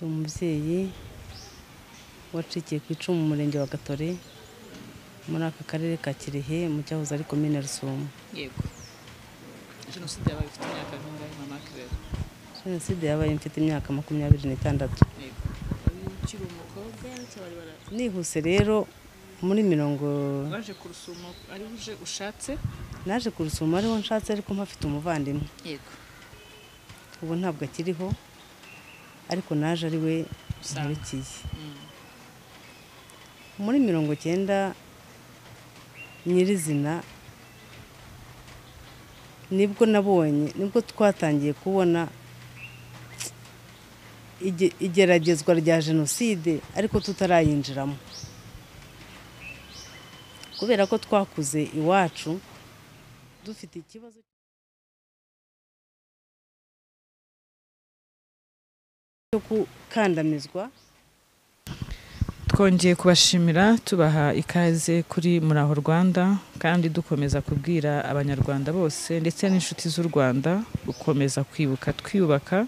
umubyeyi wacikiye ku icumu mu murenge wa Gatore muri aka karere ka Kirehe mu cyahoze ari komine Rusumo. Yego. Jenoside yabaye ifite imyaka ingahe mama Claire? Jenoside yabaye mfite imyaka 26. Yego. Ukiri umukobwa cyabari bara. Nihuse rero muri mirongo Waje ku Rusumo ari uje ushatse? Naje ku Rusumo ariho nshatse ariko mpafite umuvandimwe. Yego. Ubu ntabwo akiriho ariko naje ari we usarukiye. Muri 90 nyirizina nibwo twatangiye kubona igeragezwa rya jenoside ariko tutarayinjiramo, kubera ko twakuze iwacu dufite ikibazo cyo gukandamizwa. Twongeye kubashimira tubaha ikaze kuri Muraho Rwanda, kandi dukomeza kubwira abanyarwanda bose ndetse n'inshuti z'u Rwanda gukomeza kwibuka twiyubaka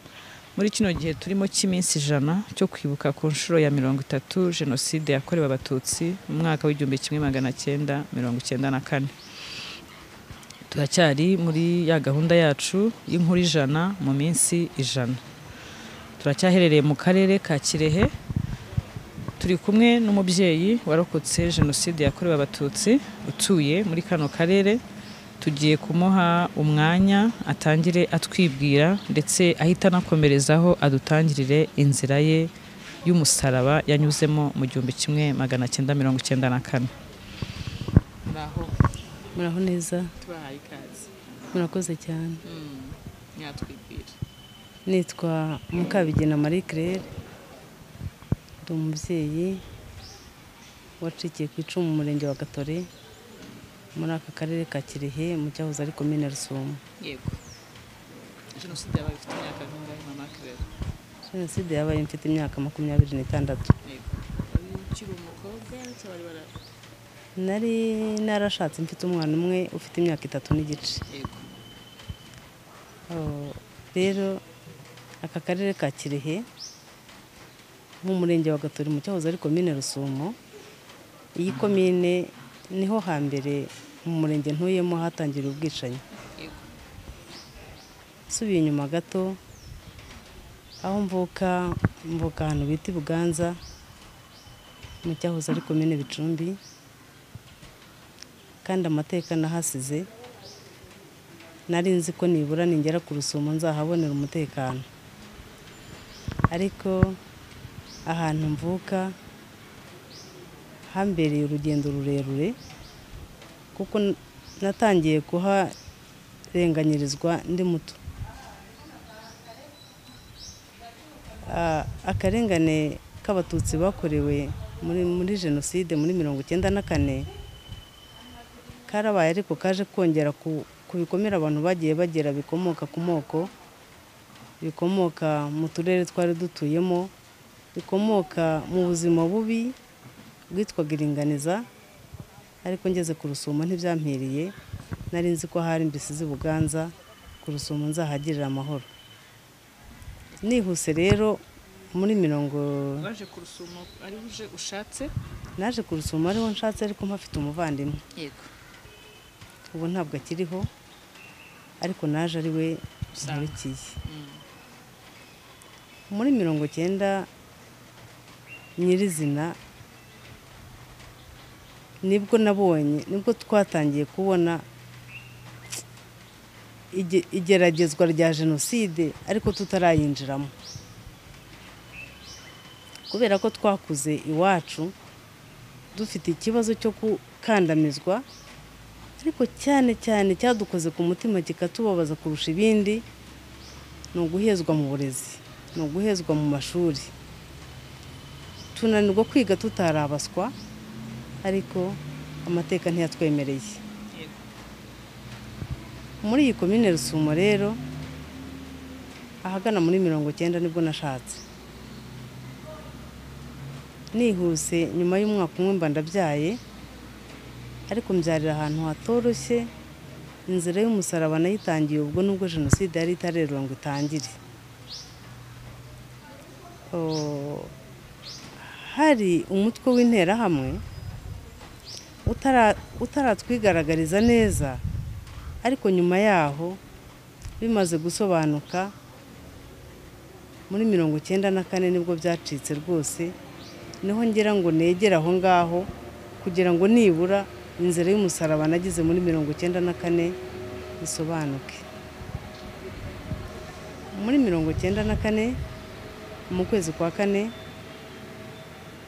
muri kino gihe turimo cy'iminsi 100 cyo kwibuka ku nshuro ya 30 jenoside yakorewe abatutsi mu mwaka w'1994. Turacyari muri ya gahunda yacu y'inkuru 100 mu minsi 100. Turacyaherereye mu karere ka Kirehe, turi kumwe n'umubyeyi warokotse jenoside yakorewe abatutsi utuye muri kano karere. Tugiye kumuha umwanya atangire atwibwira ndetse ahita nakomerezaho adutangirire inzira ye y'umusaraba yanyuzemo mu 1994. Muraho neza. Tubahaye ikaze. Murakoze cyane. Nyatwibwira. Nitwa Mukabigena Marie Claire, umubyeyi wacikiye ku icumu mu murenge wa Gatore muri aka karere ka Kirehe mu cyahoze ari komine Rusumo. Yego. Jenoside yabaye ifite imyaka ingahe mama Claire? Jenoside yabaye mfite imyaka 26. Yego. Ukiri umukobwa cyabari bara. Nari narashatse mfite umwana umwe ufite imyaka 3 n'igice. Yego. Rero aka karere ka Kirehe mu murenge wa Gatore mu cyahoze ari komine Rusumo, iyi komine niho hambere mu murenge ntuyemo hatangira ubwicanyi. Subiye inyuma gato aho mvuka ahantu bita Buganza mu cyahoze ari komine Bicumbi, kandi amateka nahasize nari nzi ko nibura ningera ku Rusumo nzahabonera umutekano, ariko ahantu mvuka hambereye urugendo rurerure kuko natangiye kuharenganyirizwa ndi muto. Akarengane k'abatutsi bakorewe muri jenoside muri 1994 karabaye, ariko kaje kongera kubikomera abantu bagiye bagera bikomoka ku moko, bikomoka mu turere twari dutuyemo, bikomoka mu buzima bubi bwitwaga iringaniza. Ariko ngeze ku Rusumo ntibyampiriye, nari nzi ko hari mbisize Buganza, ku Rusumo nzahagirira amahoro. Nihuse rero muri Waje ku Rusumo ari uje ushatse? Naje ku Rusumo ariho nshatse ariko mpafite umuvandimwe. Yego. Ubu ntabwo akiriho ariko naje ari we usarukiye. Muri 90 nyirizina nibwo twatangiye kubona igeragezwa rya jenoside ariko tutarayinjiramo, kubera ko twakuze iwacu dufite ikibazo cyo gukandamizwa, ariko cyane cyadukoze ku mutima kikatubabaza kurusha ibindi ni uguhezwa mu burezi, ni uguhezwa mu mashuri. Tunanirwa kwiga tutarabaswa, ariko amateka ntiyatwemereye. Muri iyi komine Rusumo rero ahagana muri 90 nibwo nashatse. Nihuse nyuma y'umwaka umwe mba ndabyaye, ariko mbyarira ahantu hatoroshye. Inzira y'umusaraba nayitangiye ubwo nubwo jenoside yari itarerwa ngo itangire. hari umutwe w'interahamwe utaratwigaragariza neza, ariko nyuma yaho bimaze gusobanuka muri 1994 nibwo byacitse rwose, niho ngira ngo negera aho ngaho kugira ngo nibura inzira y'umusaraba nagize muri 1994 isobanuke. Muri 1994 mu kwezi kwa 4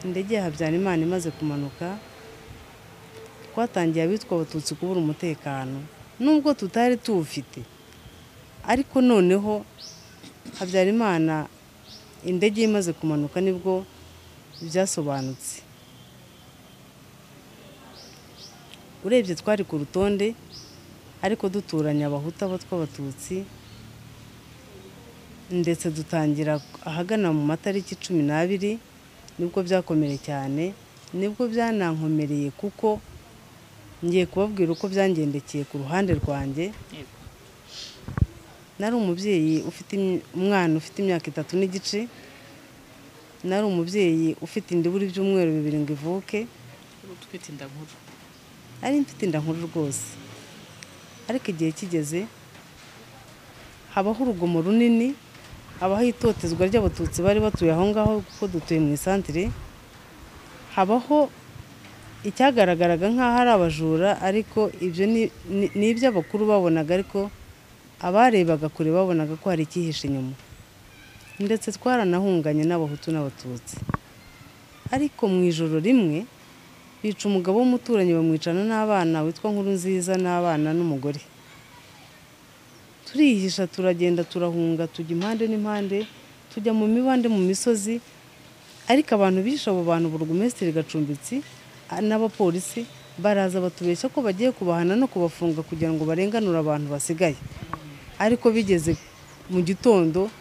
indege ya Habyarimana imaze kumanuka, twatangiye abitwa Abatutsi kubura umutekano, nubwo tutari tuwufite, ariko noneho Habyarimana indege imaze kumanuka nibwo byasobanutse. Urebye twari ku rutonde, ariko duturanye Abahutu tw'Abatutsi, ndetse dutangira ahagana mu matariki 12 nibwo byakomeye cyane, nibwo byanankomereye kuko ngiye kubabwira uko byangendekeye ku ruhande rwanjye. Nari umubyeyi ufite umwana ufite imyaka 3 n'igice, nari umubyeyi ufite indiburi by'umweru 2 ngo ivuke, utwite inda nkuru. ari mfite inda nkuru rwose. Ariko igihe kigeze habaho urugomo runini, habaho itotezwa ry'Abatutsi bari batuye aho ngaho kuko dutuye mu isantere, habaho icyagaragaraga nk'aho ari abajura, ariko ibyo ni iby'abakuru babonaga, ariko abarebaga kure babonaga ko hari ikihishe inyuma. Ndetse twaranahunganye n'Abahutu n'Abatutsi. Ariko mu ijoro rimwe bica umugabo w'umuturanyi bamwicana n'abana witwa Nkurunziza n'abana n'umugore. Turihisha, turagenda, turahunga, tujya impande n'impande, tujya mu mibande mu misozi, ariko abantu bishe abo bantu Burugumesitiri Gacumbitsi n'abapolisi baraza batubeshya ko bagiye kubahana no kubafunga kugira ngo barenganure abantu basigaye. Ariko bigeze mu gitondo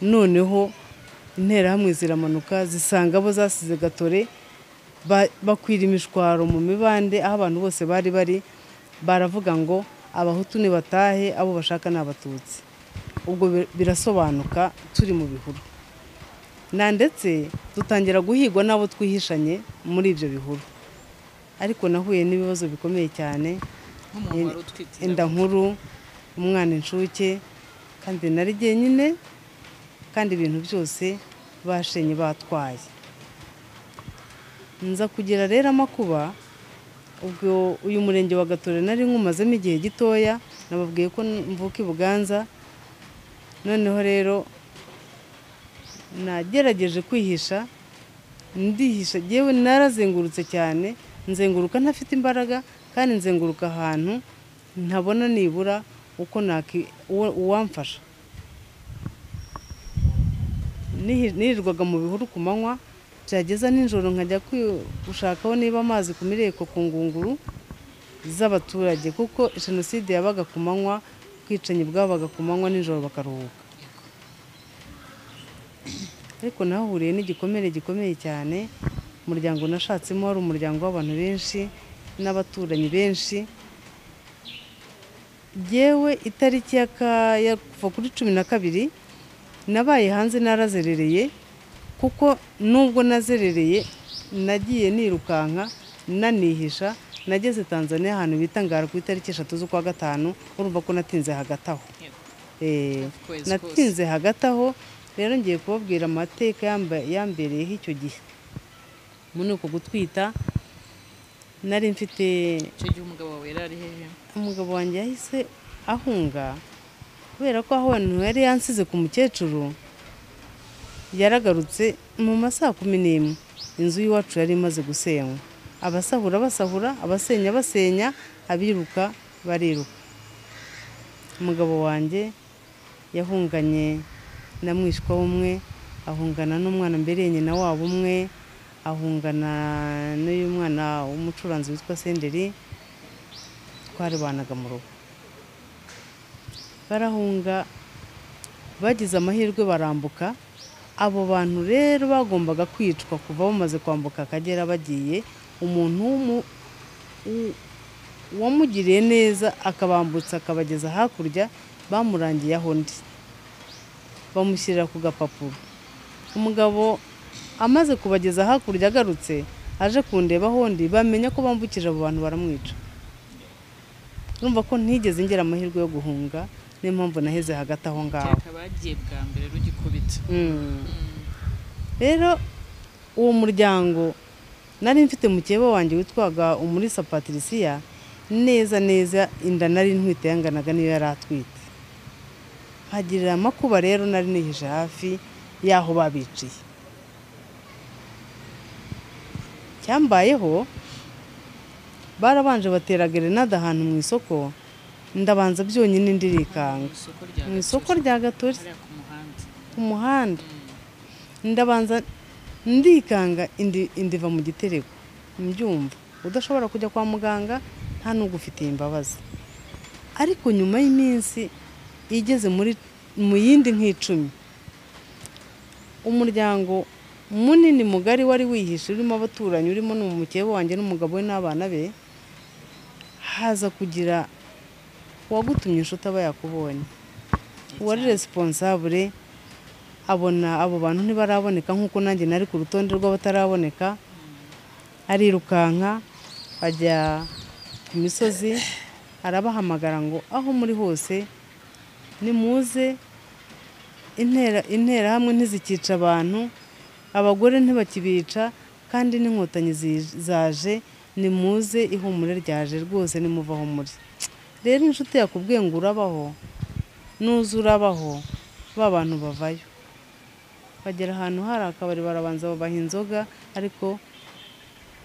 noneho interahamwe ziramanuka zisanga abo zasize Gatore, bakwira imishwaro mu mibande aho abantu bose bari baravuga ngo Abahutu ni batahe, abo bashaka n'Abatutsi. Ubwo birasobanuka turi mu bihuru, na ndetse dutangira guhigwa n'abo twihishanye muri ibyo bihuru. Ariko nahuye n'ibibazo bikomeye cyane, inda nkuru, umwana inshuke, kandi nari jyenyine, kandi ibintu byose bashenye batwaye. Nza kugira rero amakuba, ubwo uyu murenge wa Gatore nari nkumazemo igihe gitoya, nababwiye ko mvuka i Buganza. Noneho rero nagerageje kwihisha, ndihisha, yewe narazengurutse cyane, nzenguruka ntafite imbaraga, kandi nzenguruka ahantu ntabona nibura uko uwamfasha. Nirirwaga mu bihuru ku manywa, byageza nijoro nkajya gushakaho niba amazi ku mireko ku ngunguru z'abaturage, kuko jenoside yabaga ku manywa, ubwicanyi bwabaga ku manywa, nijoro bakaruhuka. Ariko nahahuriye n'igikomere gikomeye cyane. Umuryango nashatsemo wari umuryango w'abantu benshi n'abaturanyi benshi. Yewe itariki ya kuva kuri 12 nabaye hanze narazerereye, kuko nubwo nazerereye nagiye nirukanka nanihisha. Nageze Tanzania ahantu bita Ngara ku itariki 3 z'ukwa 5, urumva ko natinze hagati aho. Natinze hagati aho. Rero ngiye kubabwira amateka yambereyeho icyo gihe. Muri uko gutwita nari mfite, icyo gihe umugabo wawe yari ari hehe? Umugabo wanjye yahise ahunga, kubera ko aho yari yansize ku mukecuru yaragarutse mu masaha 11. Inzu y'iwacu yari imaze gusenywa, abasahura basahura, abasenya basenya, abiruka bariruka. Umugabo wanjye yahunganye na mwishwa umwe, ahungana n'umwana mbere nyina wabo umwe, ahungana n'uyu mwana w'umucuranzi witwa Senderi, twaribanaga mu rugo. Barahunga, bagize amahirwe barambuka. Abo bantu rero bagombaga kwicwa kuva bamaze kwambuka Akagera bagiye. Umuntu wamugiriye neza akabambutsa akabageza hakurya, bamurangiye aho ndi, bamushyirira ku gapapuro. umugabo amaze kubageza hakurya agarutse aje kundeba hondi bamenya ko bambukije abo bantu baramwica. Urumva ko ntigeze ngera amahirwe yo guhunga, niyo mpamvu naheze hagati aho ngaho. Bagiye bwa mbere rugikubita. Rero uwo muryango nari mfite mukeba wanjye witwaga Umulisa Patricia, neza neza inda nari ntwite yanganaga niyo yari atwite. Hagirira amakuba rero nari nihishe hafi yaho babiciye. Cyambayeho barabanje batera grenade ahantu mu isoko, ndabanza byonyine ndirikanga mu isoko rya Gatori ku muhanda. Ndabanza ndikanga indiva mu gitereko mbyumva udashobora kujya kwa muganga nta n'ugufitiye imbabazi. Ariko nyuma y'iminsi igeze mu yindi nk'icumi, umuryango munini mugari wari wihishe urimo abaturanyi, urimo n'umukeba wanjye n'umugabo we n'abana be, haza kugira uwagutumye inshuti aba yakubonye, uwari responsable abona abo bantu ntibaraboneka nk'uko nanjye nari ku rutonde rw'abataraboneka, arirukanka ajya ku misozi arabahamagara ngo aho muri hose nimuze, intera hamwe ntizikica abantu, abagore ntibakibica, kandi n'inkotanyi zaje, nimuze ihumure ryaje rwose nimuvaho muri. Rero inshuti yakubwiye ngo urabaho nuza urabaho, ba bantu bavayo. Bagera ahantu hari akabari barabanza babaha inzoga, ariko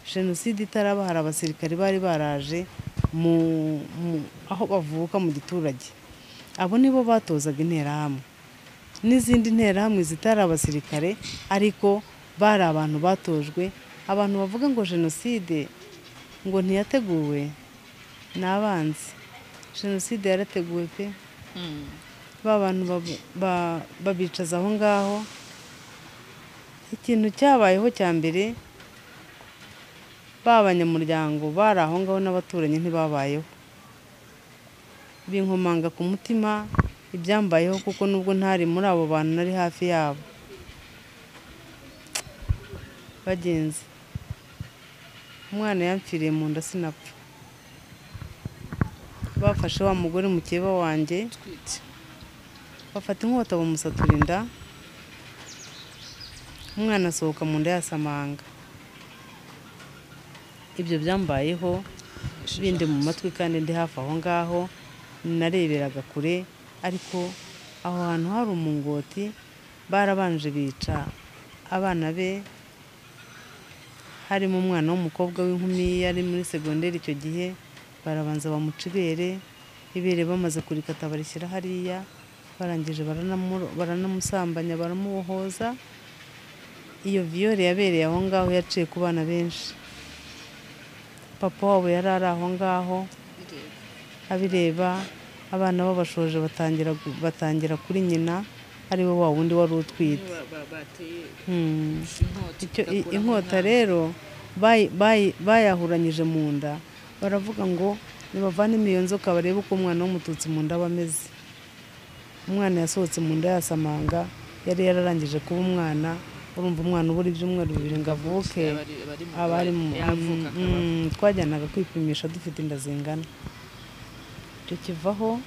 jenoside itaraba hari abasirikare bari baraje aho bavuka mu giturage. Abo nibo batozaga interahamwe, n'izindi nterahamwe zitari abasirikare ariko bari abantu batojwe. Abantu bavuga ngo jenoside ngo ntiyateguwe n'abanzi, jenoside yarateguwe pe. Ba bantu babicaza aho ngaho. Ikintu cyabayeho cya mbere, ba banyamuryango bari aho ngaho n'abaturanyi ntibabayeho, binkomanga ku mutima ibyambayeho, kuko nubwo ntari muri abo bantu nari hafi yabo. Bagenzi, umwana yampfiriye mu nda sinapfa. Bafashe wa mugore mukeba wanjye, bafata inkota bamusatura inda, umwana asohoka mu nda yasamanga. Ibyo byambayeho bindi mu matwi kandi ndi hafi aho ngaho, nareberaga kure. Ariko aho hantu hari umungoti, barabanje bica abana be, harimo umwana w'umukobwa w'inkumi yari muri segonderi icyo gihe. Barabanza bamuca ibere bamaze kurikata barishyira hariya, barangije baranamusambanya baramubohoza. Iyo viole yabereye aho ngaho yaciye ku bana benshi. Papa wabo yari ari aho ngaho abireba, abana babashoje batangira kuri nyina, ari we wa wundi wari utwite. Inkota rero bayahuranyije mu nda, baravuga ngo nibavanemo iyo nzoka barebe uko umwana w'umututsi mu nda aba ameze. Umwana yasohotse mu nda yasamanga, yari yararangije kuba umwana. Urumva umwana ubura ibyumweru 2 ngo avuke, twajyanaga kwipimisha dufite inda zingana. Icyo kivaho,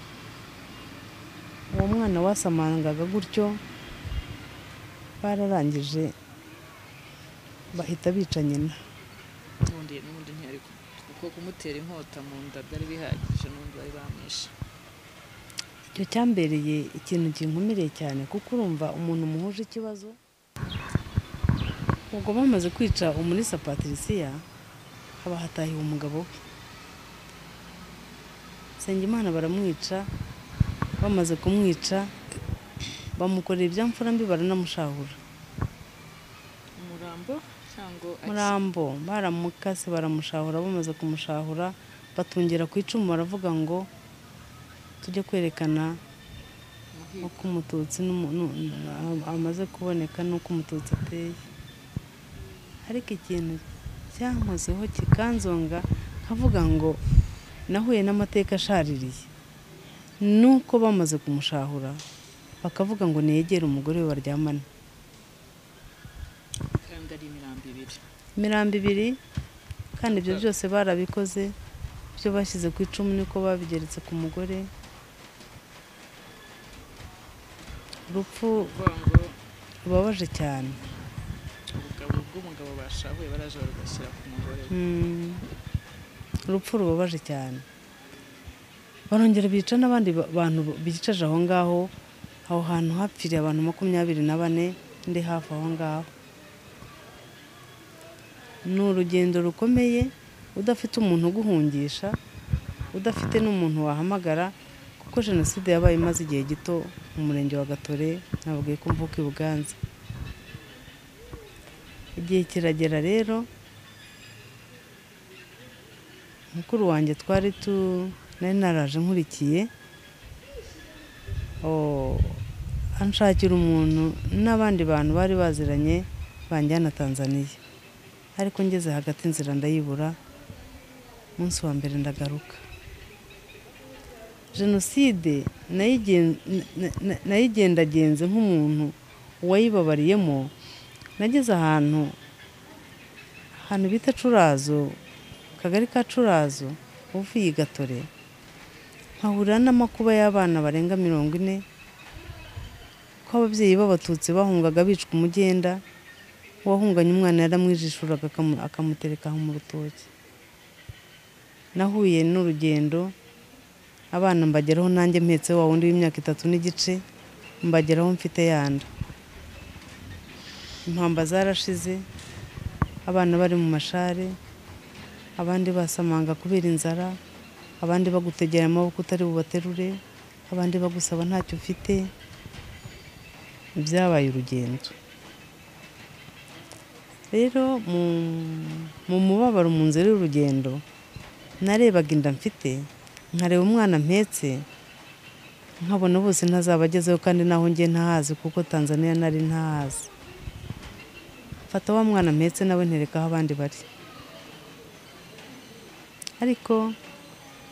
uwo mwana wasamangaga gutyo bararangije bahita bica nyina. N'ubundi ntiyari kuko kumutera inkota mu nda byari bihagije, n'undi bari bamwishe. Icyo cyambereye ikintu kinkomereye cyane, kuko urumva umuntu muhuje ikibazo. Ubwo bamaze kwica Umulisa Patricia, haba hatahiwe umugabo we Nsengimana, baramwica. Bamaze kumwica bamukorera ibyamfura mbi, baranamushahura. Murambo baramukase baramushahura. Bamaze kumushahura batungira ku icumu, baravuga ngo tujye kwerekana uko umututsi amaze kuboneka n'uko umututsi ateye. Ariko ikintu cyankozeho kikanzonga, nkavuga ngo nahuye n'amateka ashaririye, nuko bamaze kumushahura bakavuga ngo niyegere umugore we baryamane. kandi ari imirambo ibiri. imirambo ibiri kandi ibyo byose barabikoze, ibyo bashyize ku icumu niko babigeretse ku mugore. Urupfu rubabaje cyane. Ubw'umugabo bashahuye baraje bagashyira ku mugore. Urupfu rubabaje cyane. Barongera bica n'abandi bantu bicaje aho ngaho, aho hantu hapfiriye abantu 24 ndi hafi aho ngaho. Ni urugendo rukomeye udafite umuntu uguhungisha, udafite n'umuntu wahamagara, kuko jenoside yabaye imaze igihe gito mu murenge wa Gatore, nabwiye ko mvuka i Buganza. Igihe kiragera rero, mukuru wanjye nari naraje nkurikiye, anshakira umuntu n'abandi bantu bari baziranye banjyana Tanzania, ariko ngeze hagati inzira ndayibura. Umunsi wa mbere ndagaruka. Jenoside nayigendagenze nk'umuntu wayibabariyemo. Nageze ahantu bita Curazo, akagari ka Curazo, uvuye i Gatore, nkahurira n'amakuba y'abana barenga 40, ko ababyeyi b'Abatutsi bahungaga bicwa umugenda, uwahunganye umwana yaramwijishuraga akamutereka mu rutoki. Nahuye n'urugendo, abana mbageraho nanjye mpetse wa wundi w'imyaka 3 n'igice, mbageraho mfite yanda. Impamba zarashize, abana bari mu mashare, abandi basamanga kubera inzara, abandi bagutegera amaboko utari bubaterure, abandi bagusaba ntacyo ufite. Byabaye urugendo. Rero mu mubabaro mu nzira y'urugendo, narebaga inda mfite, nkareba umwana mpetse, nkabona bose ntazabagezeho kandi naho ngiye ntahazi, kuko Tanzania nari ntahazi. Fata wa mwana mpetse nawe ntereka aho abandi bari. Ariko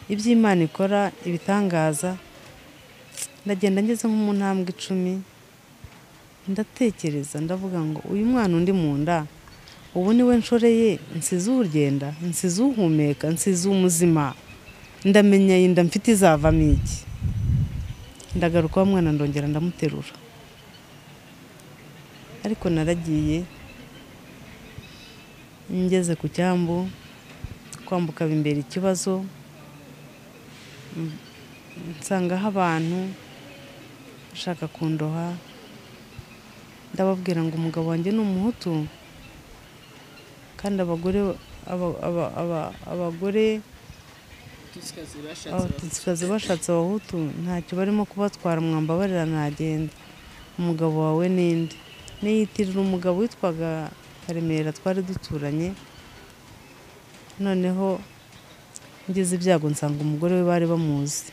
iby'Imana ikora ibitangaza, ndagenda ngeze nko mu ntambwe 10, ndatekereza ndavuga ngo uyu mwana undi mu nda, ubu niwe nshoreye, nsize urugenda, nsize uhumeka, nsize umuzima, ndamenya inda mfite izavamo iki. Ndagaruka wa mwana ndongera ndamuterura. Ariko naragiye, ngeze ku cyambu, kwambuka bimbera ikibazo, nsangaho abantu bashaka kundoha. Ndababwira ngo umugabo wanjye ni Umuhutu, kandi abagore Abatutsi bashatse Abahutu ntacyo barimo kubatwara, mwambabarira nagenda. Umugabo wawe ninde? Niyitirira umugabo witwaga Karemera, twari duturanye. Noneho ngeze ibyago nsanga umugore we bari bamuzi,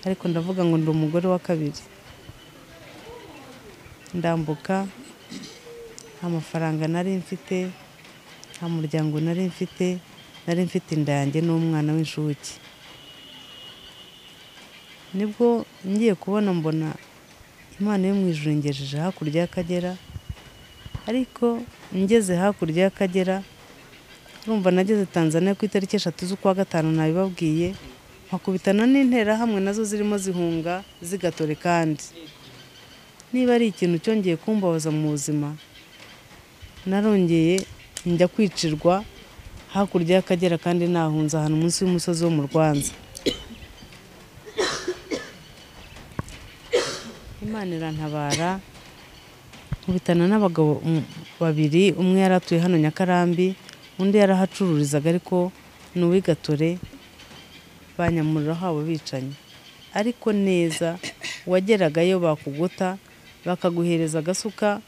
ariko ndavuga ngo ndi umugore wa kabiri. Ndambuka, nta mafaranga nari mfite, nta muryango nari mfite inda yanjye n'umwana w'inshuke. Nibwo ngiye kubona mbona Imana yo mu ijuru ingejeje hakurya y'Akagera. Ariko ngeze hakurya y'Akagera, urumva nageze Tanzania ku itariki 3 z'ukwa gatanu, nabibabwiye, nkakubitana n'interahamwe nazo zirimo zihunga zigatore. Kandi niba ari ikintu cyongeye kumbabaza mu buzima, narongeye njya kwicirwa hakurya y'Akagera, kandi nahunze ahantu munsi y'umusozi wo mu Rwanza. Imana irantabara, nkubitana n'abagabo 2, umwe yaratuye hano Nyakarambi, undi yarahacururizaga, ariko ni uw'i Gatore. Banyamurira habo bicanye, ariko neza wageragayo bakugota, bakaguhereza agasuka,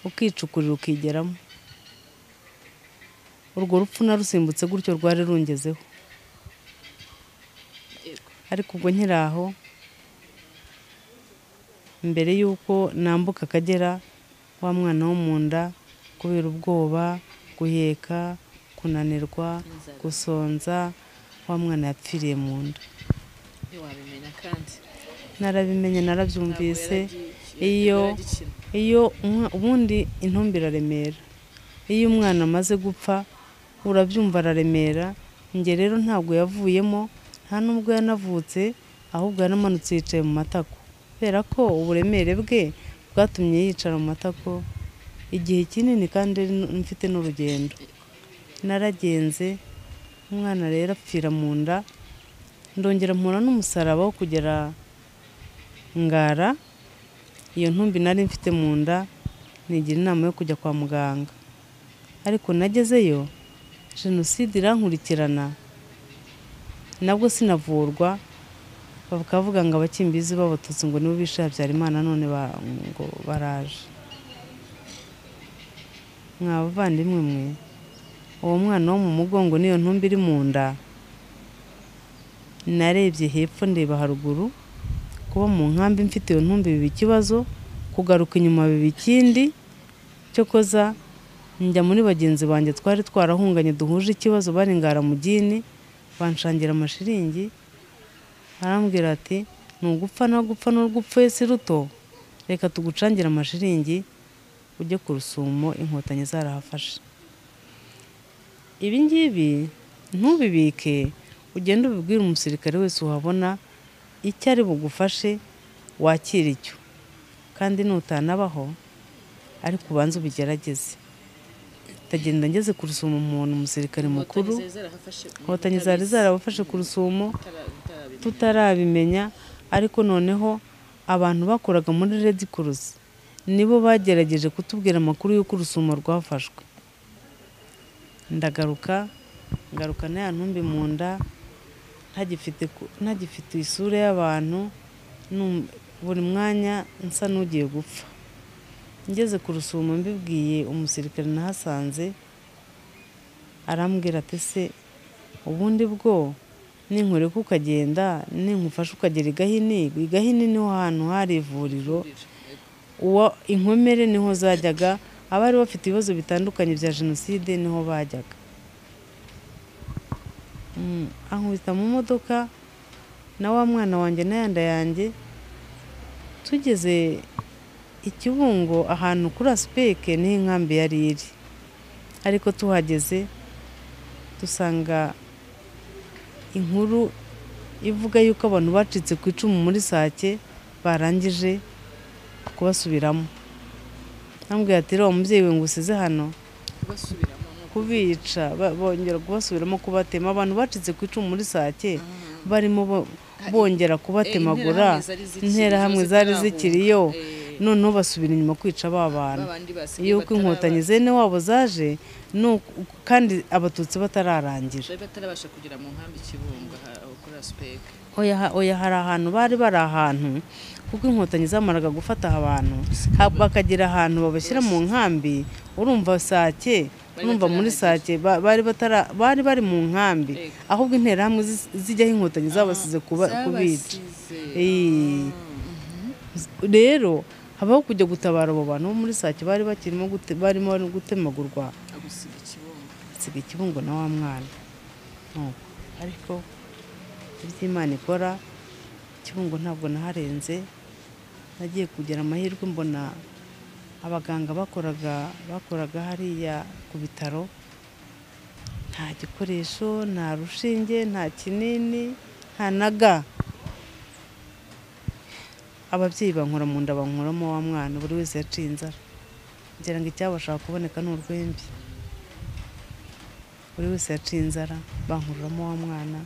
ukicukurira ukigeramo. Urwo rupfu narusimbutse gutyo, rwari rungezeho. Ariko ubwo nkiri aho, mbere y'uko nambuka Akagera, wa mwana wo mu nda, kubera ubwoba, guheka, kunanirwa, gusonza, wa mwana yapfiriye mu nda. Narabimenye, narabyumvise. Iyo ubundi intumbi iraremera, iyo umwana amaze gupfa urabyumva araremera. Njye rero ntabwo yavuyemo, nta nubwo yanavutse, ahubwo yanamanutse yicaye mu matako kubera ko uburemere bwe bwatumye yicara mu matako igihe kinini kandi mfite n'urugendo. Naragenze, umwana rero apfira mu nda, ndongera mpura n'umusaraba wo kugera Ngara. Iyo ntumbi nari mfite mu nda nigira inama yo kujya kwa muganga, ariko nagezeyo jenoside irankurikirana, nabwo sinavurwa. Bakavuga ngo abakimbizi b'abatutsi ngo nibo bishe Habyarimana, none ngo baraje. Mwabavandimwe mwe, uwo mwana wo mu mugongo n'iyo ntumbi iri mu nda, narebye hepfo ndeba haruguru. Kuba mu nkambi mfite iyo ntumbi biba ikibazo, kugaruka inyuma biba ikindi. Cyokoza njya muri bagenzi banjye twari twarahunganye duhuje ikibazo bari Ngara mugini, banshangira amashiringi, arambwira ati nugupfa nagupfa n'urugupfuye si ruto, reka tugucangira amashiringi ujye ku Rusumo, inkotanyi zarahafashe. Ibi ngibi ntubibike, ugende ubibwire umusirikare wese uhabona, icyo ari bugufashe wakira icyo, kandi nutanabaho ariko ubanza ubigerageze. Tagenda ngeze ku Rusumo umuntu umusirikare mukuru, inkotanyi zari zarabafashe ku Rusumo tutarabimenya, ariko noneho abantu bakoraga muri Red Cross nibo bagerageje kutubwira amakuru y'uko Urusumo rwafashwe. Ngaruka na ya ntumbi mu nda, ntagifite isura y'abantu, buri mwanya nsa n'ugiye gupfa. Ngeze ku Rusumo mbibwiye umusirikare nahasanze, arambwira ati se ubundi bwo ninkureka ukagenda, ninkufasha ukagera i Gahini niho hantu hari ivuriro, inkomere niho zajyaga, abari bafite ibibazo bitandukanye bya jenoside niho bajyaga. Ankubita mu modoka na wa mwana wanjye na yanda yanjye, tugeze i Kibungo ahantu kuri Aspeke niho inkambi yari iri, ariko tuhageze dusanga inkuru ivuga yuko abantu bacitse ku icumu muri Sake barangije kubasubiramo. Nambwira ati rero umubyeyi we ngo usize hano kubica, bongera kubasubiramo kubatema. Abantu bacitse ku icumu muri Sake barimo bongera kubatemagura, interahamwe zari zikiriyo, noneho basubira inyuma kwica bantu. Yuko inkotanyi zene wabo zaje, kandi abatutsi batararangira, batarabasha kugera mu nkambi Kibungo kuri Aspeke. Oya, hari ahantu bari ahantu, kuko inkotanyi zamaraga gufata abantu bakagira ahantu babashyira mu nkambi. Urumva Sake, urumva muri Sake bari bari mu nkambi, ahubwo interahamwe zijyaho inkotanyi zabasize kubica. Rero habaho kujya gutabara abo bantu bo muri Sake bari barimo gutemagurwa, asiga Kibungo na wa mwana. Ariko iby'Imana ikora, Kibungo ntabwo naharenze. Nagiye kugira amahirwe mbona abaganga bakoraga hariya ku bitaro, nta gikoresho, nta rushinge, nta kinini, nta naga. Ababyeyi bankora mu nda, bankuramo wa mwana, buri wese yaciye inzara, ngira ngo icyabashaka kuboneka ni urwembi. Buri wese yaciye inzara, bankuramo wa mwana,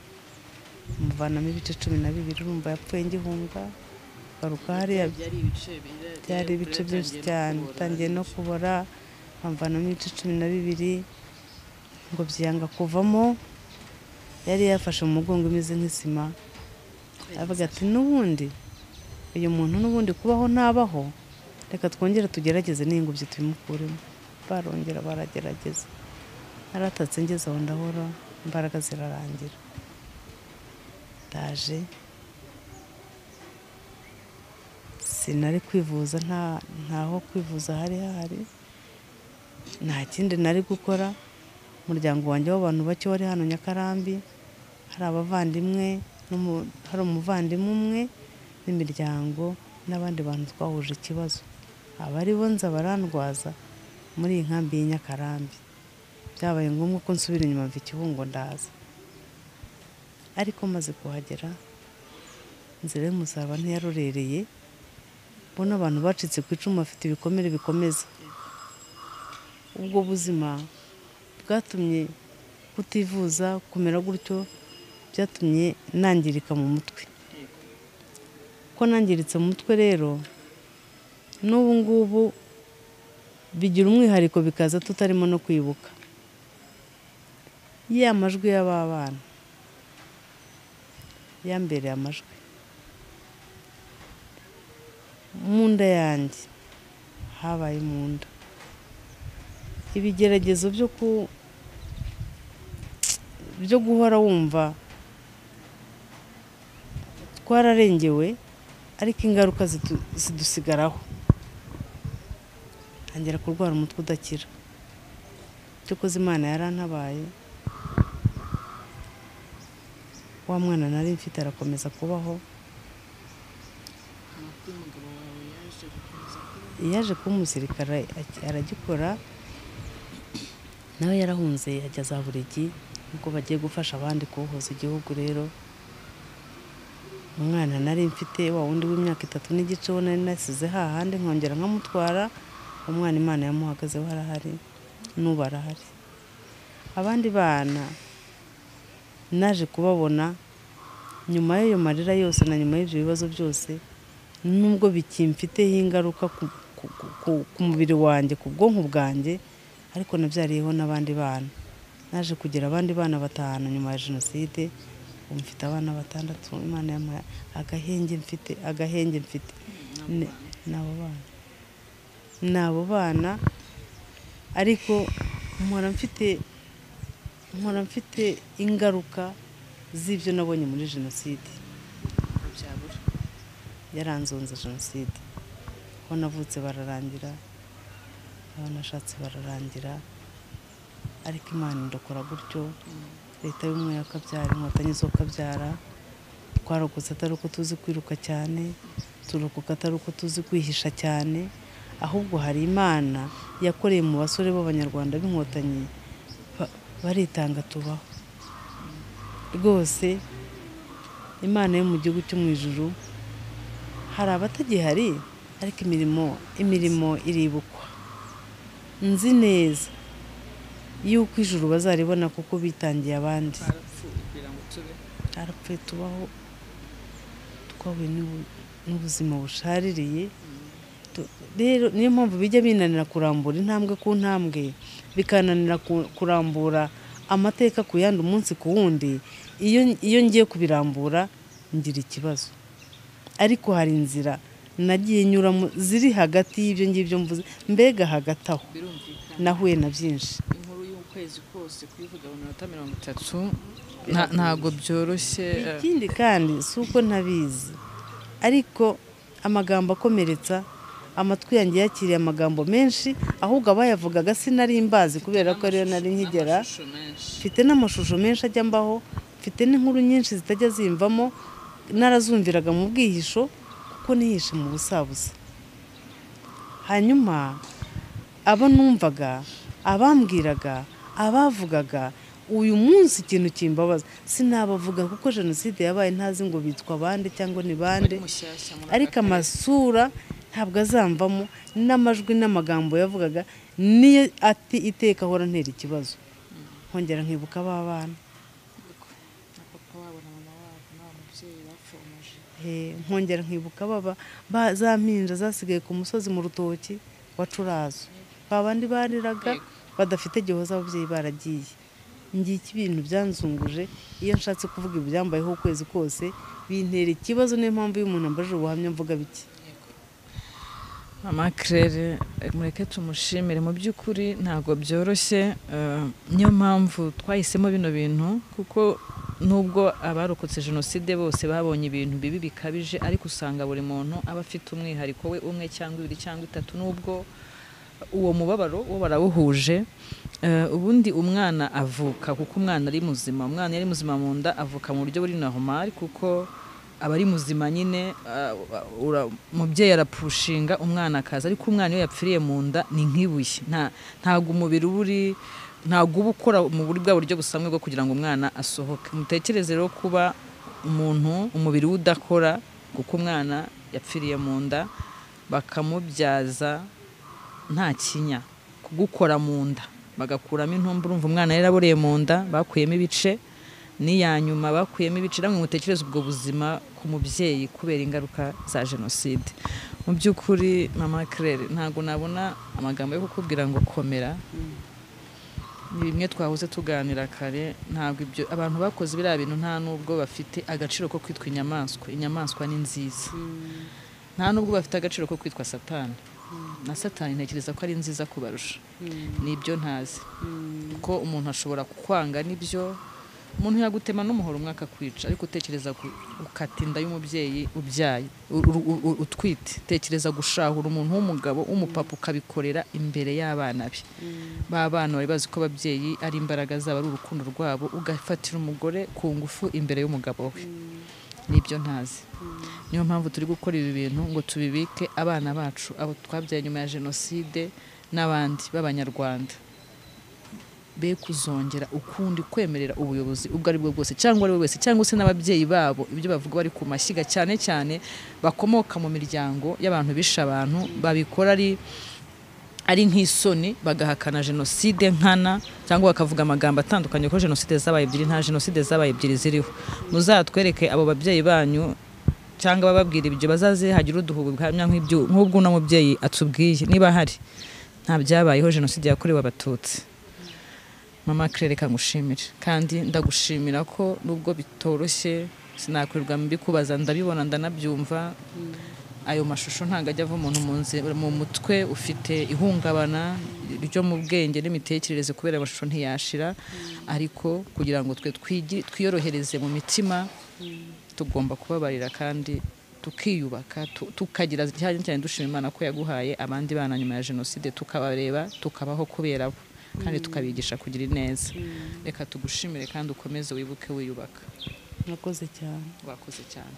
muvanamo ibice 12. Urumva yapfuye ngihunga, garuka hariya byari ibice byinshi cyane, tangiye no kubora, bamvanamo ibice 12 ngo byanga kuvamo. Yari yafashe mu mugongo imeze nk'isima, avuga ati n'ubundi uyu muntu n'ubundi kubaho nabaho, reka twongere tugerageze n'ingubyi tubimukuremo. Barongera baragerageza, naratatse ngeze aho ndahora, imbaraga zirarangira. Ndaje sinari kwivuza, ntaho kwivuza hari, nta kindi nari gukora. Umuryango wanjye w'abantu bake wari hano Nyakarambi, hari abavandimwe, hari umuvandimwe umwe n'imiryango n'abandi bantu twahuje ikibazo. Abari bo nza barandwaza, muri iyi nkambi y'Inyakarambi, byabaye ngombwa ko nsubira inyuma mva Kibungo ndaza, ariko maze kuhagera inzira y'umusaraba ntiyarorereye, mbona abantu bacitse ku icumu bafite ibikomere bikomeza. Ubwo buzima bwatumye kutivuza kumera gutyo, byatumye nangirika mu mutwe. Ko nangiritse mu mutwe rero, n'ubu ngubu bigira umwihariko bikaza tutarimo no kwibuka. Ya majwi y'aba bana yambereye amajwi. Mu nda yanjye habaye mu nda ibigeragezo byo guhora wumva twararengewe, ariko ingaruka zidusigaraho. Ntangira kurwara umutwe udakira, cyokoze Imana yarantabaye, wa mwana nari mfite arakomeza kubaho. Yaje kuba umusirikare aragikora, nawe yarahunze ajya za Burigi, ubwo bagiye gufasha abandi kubohoza igihugu. Rero umwana nari mfite wa wundi w'imyaka 3 n'igice wo nari nasize hahandi, nkongera nkamutwara. Umwana Imana yamuhagazeho arahari, n'ubu arahari. Abandi bana naje kubabona nyuma y'ayo marira yose na nyuma y'ibyo bibazo byose, nubwo bikimfiteho ingaruka ku mubiri wanjye, ku bwonko bwanjye, ariko nabyariyeho n'abandi bana. Naje kugira abandi bana 5 nyuma ya Jenoside, mfite abana 6. Imana yampaye agahenge mfite n'abo bana, ariko mpora mfite ingaruka z'ibyo nabonye muri Jenoside. Yaranzonze Jenoside, aho navutse bararangira, aho nashatse bararangira, ariko Imana indokora gutyo. Leta y'ubumwe yakabyara, inkotanyi zo kabyara, twarokotse atari uko tuzi kwiruka cyane, turokoka atari uko tuzi kwihisha cyane, ahubwo hari Imana yakoreye mu basore b'Abanyarwanda b'inkotanyi, baritanga tubaho. Rwose Imana yo mu gihugu cyo mu ijuru, hari abatagihari, ariko imirimo iribukwa. Nzi neza yuko ijuru bazaribona kuko bitangiye abandi. Harapfuye tubaho, twahuye n'ubuzima bushaririye. Rero niyo mpamvu bijya binanira kurambura intambwe ku ntambwe, bikananira kurambura amateka ku yandi umunsi ku wundi. Iyo ngiye kubirambura ngira ikibazo, ariko hari inzira nagiye nyuramo ziri hagati y'ibyo ngibyo mvuze, mbega hagati aho nahuye na byinshi. Inkuru y'ukwezi kose kuyivuga mu minota 30 ntago byoroshye. Ikindi kandi si uko ntabizi, ariko amagambo akomeretsa, amatwi yanjye yakiriye amagambo menshi, ahubwo abayavugaga sinari mbazi kubera ko rero nari nkigera. Mfite n'amashusho menshi ajya mbaho, mfite n'inkuru nyinshi zitajya zimvamo, narazumviraga mu bwihisho kuko nihishe mu busabusa. Hanyuma abo numvaga, abambwiraga, abavugaga, uyu munsi ikintu kimbabaza sinabavuga kuko Jenoside yabaye ntazi ngo bitwa bande cyangwa ni bande, ariko amasura ntabwo azamvamo, n'amajwi n'amagambo yavugaga niyo ati iteka ahora ntera ikibazo. Nkongera nkibuka aba bana, nkongera nkibuka za mpinja zasigaye ku musozi mu rutoki wa Curazo, babandi bariraga badafite gihoza, ababyeyi baragiye. Ngiki ibintu byanzunguje, iyo nshatse kuvuga ibyambayeho ukwezi kose bintera ikibazo. Niyo mpamvu iyo umuntu ambaje ubuhamya mvuga biki. Mama Claire, mureke tumushimire, mu by'ukuri ntago byoroshye. Niyo mpamvu twahisemo bino bintu, kuko nubwo abarokotse Jenoside bose babonye ibintu bibi bikabije, ariko usanga buri muntu aba afite umwihariko we, umwe cyangwa 2 cyangwa 3, nubwo uwo mubabaro wo barawuhuje. Ubundi umwana avuka kuko umwana ari muzima, umwana yari muzima mu nda, avuka mu buryo buri normal kuko aba ari muzima nyine umubyeyi arapushinga umwana akaza, ariko umwana iyo yapfiriye mu nda ni nk'ibuye, ntabwo umubiri ntabwo uba ukora mu buryo busanzwe bwo kugira ngo umwana asohoke. Mutekereze rero kuba umubiri we udakora kuko umwana yapfiriye mu nda, bakamubyaza nta kinya, kugukora mu nda bagakuramo intumbi, urumva umwana yaraboreye mu nda, bakuyemo ibice, n'iya nyuma bakuyemo ibice. Namwe mutekereze ubwo buzima ku mubyeyi kubera ingaruka za jenoside. Mu by'ukuri mama Claire, ntabwo nabona amagambo yo kukubwira ngo komera. Ni bimwe twahoze tuganira kare, ntabwo ibyo abantu bakoze biriya bintu nta nubwo bafite agaciro ko kwitwa inyamaswa. Inyamaswa ni nziza, nta nubwo bafite agaciro ko kwitwa satani. Na satani ntekereza ko ari nziza kubarusha. Nibyo ntazi kuko umuntu ashobora kukwanga, nibyo umuntu yagutema n'umuhoro umwe akakwica, ariko utekereza gukata inda y'umubyeyi ubyaye utwite, tekereza gushahura umuntu w'umugabo w'umupapa ukabikorera imbere y'abana be. Ba bana bari bazi ko ababyeyi ari imbaraga zabo, ari urukundo rwabo, ugafatira umugore ku ngufu imbere y'umugabo we. Nibyo ntazi. Niyo mpamvu turi gukora ibi bintu ngo tubibike abana bacu, abo twabyaye nyuma ya jenoside n'abandi b'abanyarwanda, be kuzongera ukundi kwemerera ubuyobozi ubwo ari bwo bwose cyangwa ari we wese, cyangwa se n'ababyeyi babo ibyo bavuga bari ku mashyiga, cyane cyane bakomoka mu miryango y'abantu bishe abantu, babikora ari nk'isoni, bagahakana jenoside nkana, cyangwa bakavuga amagambo atandukanye ko jenoside zabaye ebyiri. Nta jenoside zabaye ebyiri ziriho. Muzatwereke abo babyeyi banyu cyangwa bababwira ibyo, bazaze hagira uduhubu bwamya nk'ubwo uno mubyeyi atubwiye, niba hari nta byabayeho jenoside yakorewe abatutsi. Mama Claire, reka ngushimire, kandi ndagushimira ko nubwo bitoroshye, sinakwirirwa mbikubaza, ndabibona ndanabyumva. Ayo mashusho ntabwo ajya ava umuntu mu mutwe ufite ihungabana ryo mu bwenge n'imitekerereze, kubera amashusho ntiyashira. Ariko kugira ngo twe twiyorohereze mu mitima, tugomba kubabarira kandi tukiyubaka, tukagira cyane dushima Imana ko yaguhaye abandi bana nyuma ya jenoside, tukabareba tukabaho kubera bo, kandi tukabigisha kugira neza. Reka tugushimire kandi ukomeze wibuke wiyubaka. Mwakoze cyane. Wakoze cyane.